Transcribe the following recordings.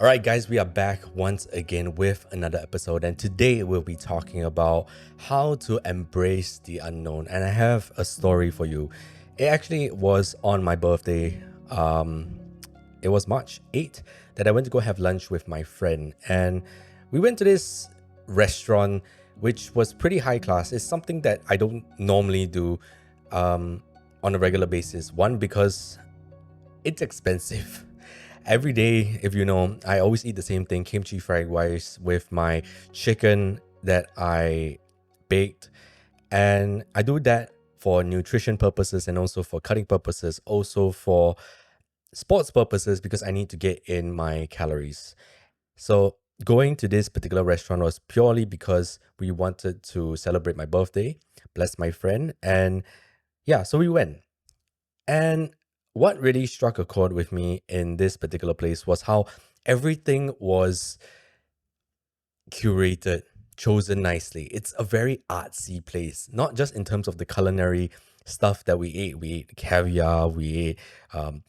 All right, guys, we are back once again with another episode, and today we'll be talking about how to embrace the unknown. And I have a story for you. It actually was on my birthday. It was March 8th that I went to go have lunch with my friend, and we went to this restaurant, which was pretty high class. It's something that I don't normally do on a regular basis. One, because it's expensive. Every day, if you know, I always eat the same thing, kimchi fried rice with my chicken that I baked. And I do that for nutrition purposes and also for cutting purposes, also for sports purposes because I need to get in my calories. So going to this particular restaurant was purely because we wanted to celebrate my birthday, bless my friend, and yeah, so we went. And what really struck a chord with me in this particular place was how everything was curated, chosen nicely. It's a very artsy place, not just in terms of the culinary stuff that we ate. We ate caviar, we ate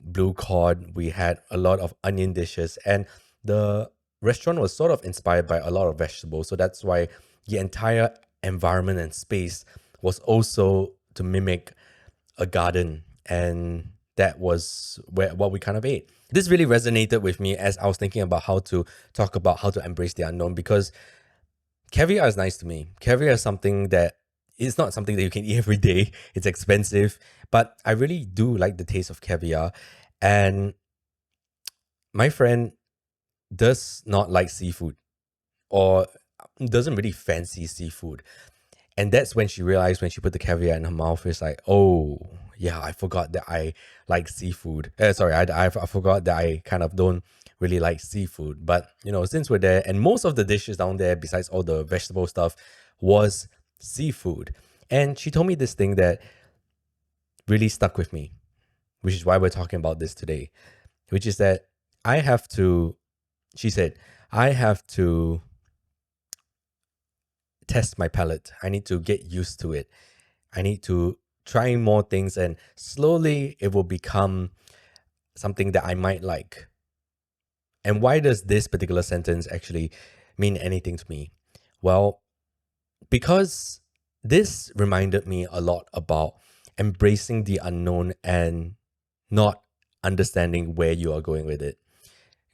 blue cod, we had a lot of onion dishes, and the restaurant was sort of inspired by a lot of vegetables. So that's why the entire environment and space was also to mimic a garden, and that was what we kind of ate. This really resonated with me as I was thinking about how to talk about how to embrace the unknown, because caviar is nice to me. Caviar is something that is not something that you can eat every day. It's expensive, but I really do like the taste of caviar. And my friend does not like seafood, or doesn't really fancy seafood. And that's when she realized, when she put the caviar in her mouth, it's like, oh, yeah, I forgot that I like seafood. Sorry, I forgot that I kind of don't really like seafood. But, since we're there, and most of the dishes down there, besides all the vegetable stuff, was seafood. And she told me this thing that really stuck with me, which is why we're talking about this today, which is that I have to, she said, I have to test my palate. I need to get used to it. I need to try more things, and slowly it will become something that I might like. And why does this particular sentence actually mean anything to me? Well, because this reminded me a lot about embracing the unknown and not understanding where you are going with it.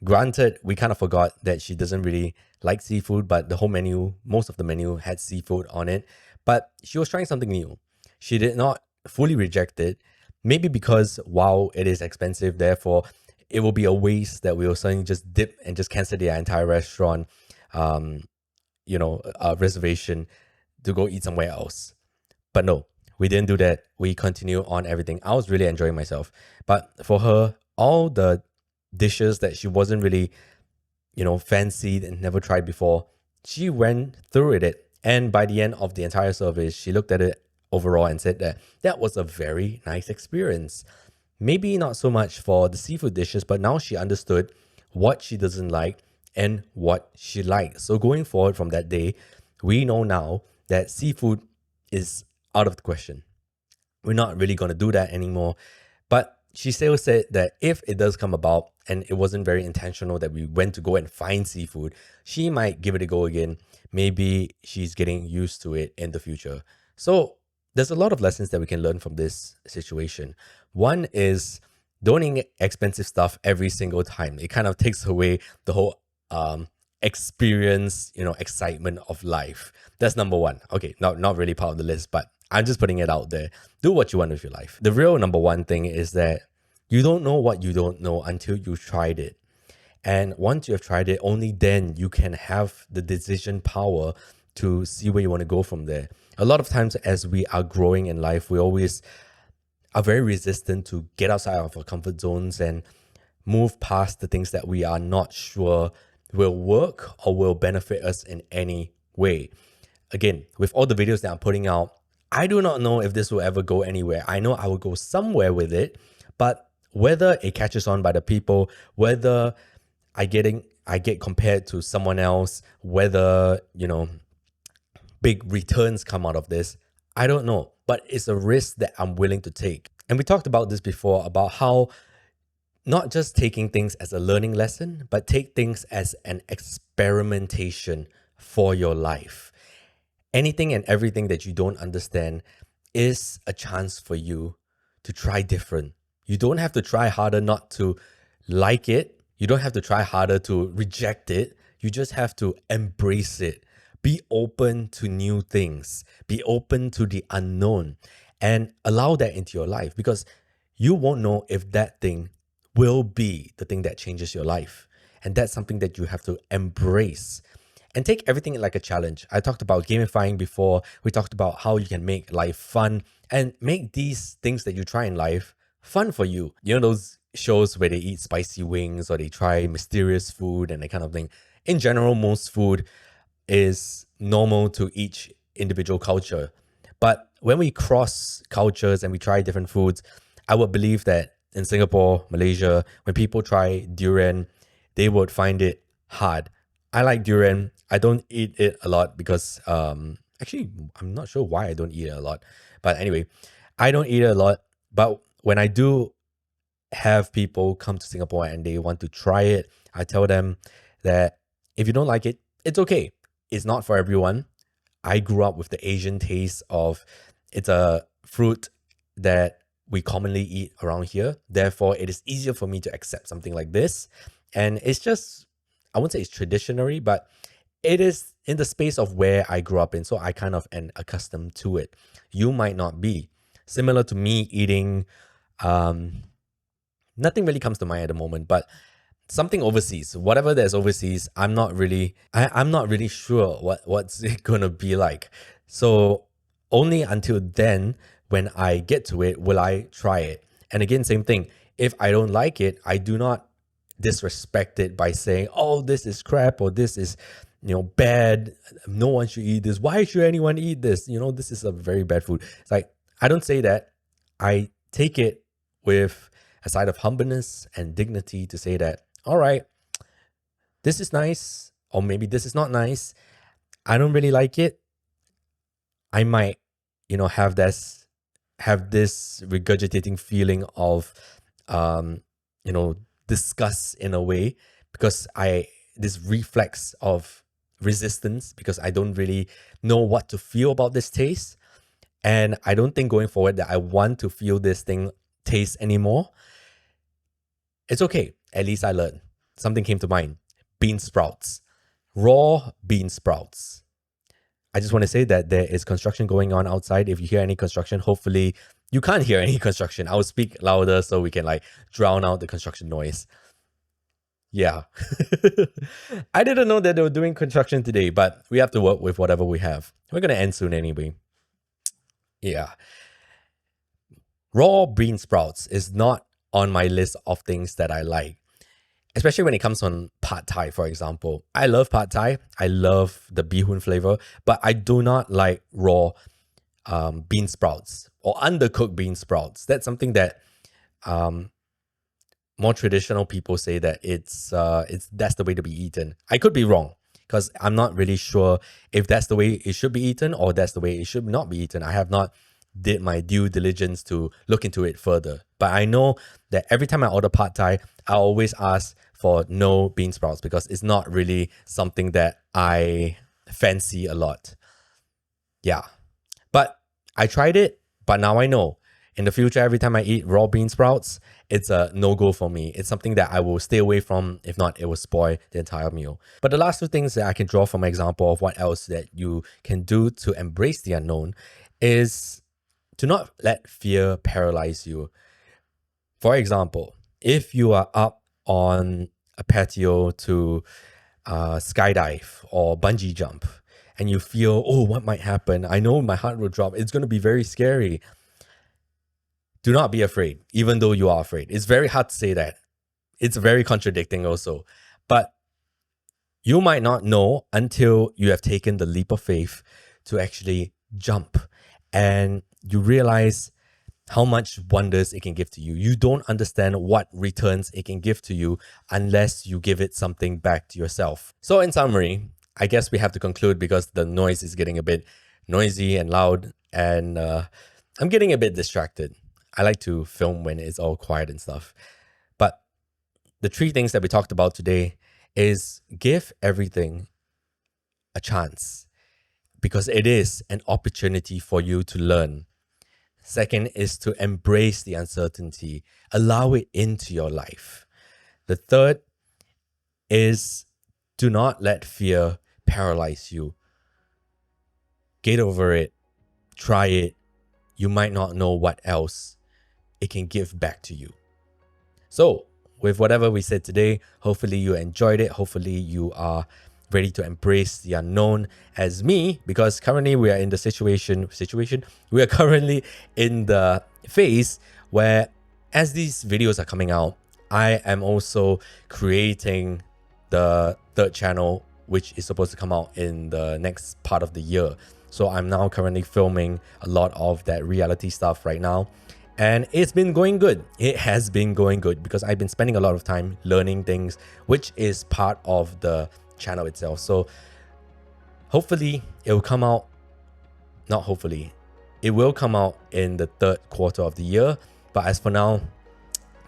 Granted, we kind of forgot that she doesn't really like seafood, but the whole menu, most of the menu had seafood on it. But she was trying something new. She did not fully reject it, maybe because, wow, it is expensive, therefore it will be a waste that we will suddenly just dip and just cancel the entire restaurant, um, reservation to go eat somewhere else. But no, we didn't do that. We continue on everything. I was really enjoying myself. But for her, all the dishes that she wasn't really, fancied and never tried before, she went through it. And by the end of the entire service, she looked at it overall and said that that was a very nice experience. Maybe not so much for the seafood dishes, but now she understood what she doesn't like and what she likes. So going forward from that day, we know now that seafood is out of the question. We're not really going to do that anymore. But she still said that if it does come about and it wasn't very intentional that we went to go and find seafood, she might give it a go again. Maybe she's getting used to it in the future. So there's a lot of lessons that we can learn from this situation. One is, don't eat expensive stuff every single time. It kind of takes away the whole experience, excitement of life. That's number one. Okay, not really part of the list, but I'm just putting it out there. Do what you want with your life. The real number one thing is that you don't know what you don't know until you tried it. And once you have tried it, only then you can have the decision power to see where you want to go from there. A lot of times as we are growing in life, we always are very resistant to get outside of our comfort zones and move past the things that we are not sure will work or will benefit us in any way. Again, with all the videos that I'm putting out, I do not know if this will ever go anywhere. I know I will go somewhere with it, but whether it catches on by the people, whether I get compared to someone else, whether, big returns come out of this, I don't know. But it's a risk that I'm willing to take. And we talked about this before, about how not just taking things as a learning lesson, but take things as an experimentation for your life. Anything and everything that you don't understand is a chance for you to try different. You don't have to try harder not to like it. You don't have to try harder to reject it. You just have to embrace it. Be open to new things. Be open to the unknown and allow that into your life, because you won't know if that thing will be the thing that changes your life. And that's something that you have to embrace and take everything like a challenge. I talked about gamifying before. We talked about how you can make life fun and make these things that you try in life fun for you. You know, those shows where they eat spicy wings or they try mysterious food and that kind of thing. In general, most food is normal to each individual culture. But when we cross cultures and we try different foods, I would believe that in Singapore, Malaysia, when people try durian, they would find it hard. I like durian. I don't eat it a lot because actually I'm not sure why I don't eat it a lot. But anyway, I don't eat it a lot. But when I do have people come to Singapore and they want to try it, I tell them that if you don't like it, it's okay. It's not for everyone. I grew up with the Asian taste of it's a fruit that we commonly eat around here. Therefore, it is easier for me to accept something like this. And it's just, I wouldn't say it's traditionary, but it is in the space of where I grew up in. So I kind of am accustomed to it. You might not be. Similar to me eating, nothing really comes to mind at the moment, but something overseas, whatever there's overseas, I'm not really sure what's it gonna be like. So only until then, when I get to it, will I try it. And again, same thing. If I don't like it, I do not disrespect it by saying, oh, this is crap or this is, bad. No one should eat this. Why should anyone eat this? This is a very bad food. It's like, I don't say that. I take it with a side of humbleness and dignity to say that, all right, this is nice, or maybe this is not nice. I don't really like it. I might, have this regurgitating feeling of, um, disgust in a way, because this reflex of resistance, because I don't really know what to feel about this taste. And I don't think going forward that I want to feel this thing taste anymore. It's okay. At least I learned. Something came to mind. Bean sprouts. Raw bean sprouts. I just want to say that there is construction going on outside. If you hear any construction, hopefully you can't hear any construction. I will speak louder so we can drown out the construction noise. Yeah. I didn't know that they were doing construction today, but we have to work with whatever we have. We're going to end soon anyway. Yeah. Raw bean sprouts is not on my list of things that I like, especially when it comes on pad thai, for example. I love pad thai. I love the bee hoon flavor, but I do not like raw bean sprouts or undercooked bean sprouts. That's something that more traditional people say that it's that's the way to be eaten. I could be wrong, because I'm not really sure if that's the way it should be eaten or that's the way it should not be eaten. I have not did my due diligence to look into it further. But I know that every time I order pad thai, I always ask for no bean sprouts, because it's not really something that I fancy a lot. Yeah. But I tried it, but now I know. In the future, every time I eat raw bean sprouts, it's a no-go for me. It's something that I will stay away from. If not, it will spoil the entire meal. But the last two things that I can draw from an example of what else that you can do to embrace the unknown is to not let fear paralyze you. For example, if you are up on a patio to skydive or bungee jump, and you feel, oh, what might happen? I know my heart will drop. It's going to be very scary. Do not be afraid, even though you are afraid. It's very hard to say that. It's very contradicting also. But you might not know until you have taken the leap of faith to actually jump, and you realize how much wonders it can give to you. You don't understand what returns it can give to you unless you give it something back to yourself. So in summary, I guess we have to conclude, because the noise is getting a bit noisy and loud, and I'm getting a bit distracted. I like to film when it's all quiet and stuff. But the three things that we talked about today is give everything a chance because it is an opportunity for you to learn. Second is to embrace the uncertainty, allow it into your life. The third is do not let fear paralyze you. Get over it, try it. You might not know what else it can give back to you. So, with whatever we said today, hopefully you enjoyed it. Hopefully you are ready to embrace the unknown as me, because currently we are in the situation, we are currently in the phase where as these videos are coming out, I am also creating the third channel, which is supposed to come out in the next part of the year. So I'm now currently filming a lot of that reality stuff right now. And it's been going good. It has been going good because I've been spending a lot of time learning things, which is part of the channel itself. So hopefully it will come out, not hopefully, it will come out in the third quarter of the year. But as for now,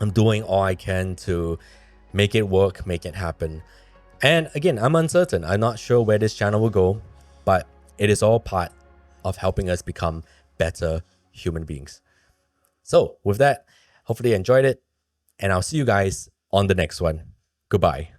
I'm doing all I can to make it work, make it happen. And again, I'm uncertain. I'm not sure where this channel will go, but it is all part of helping us become better human beings. So with that, hopefully you enjoyed it, and I'll see you guys on the next one. Goodbye.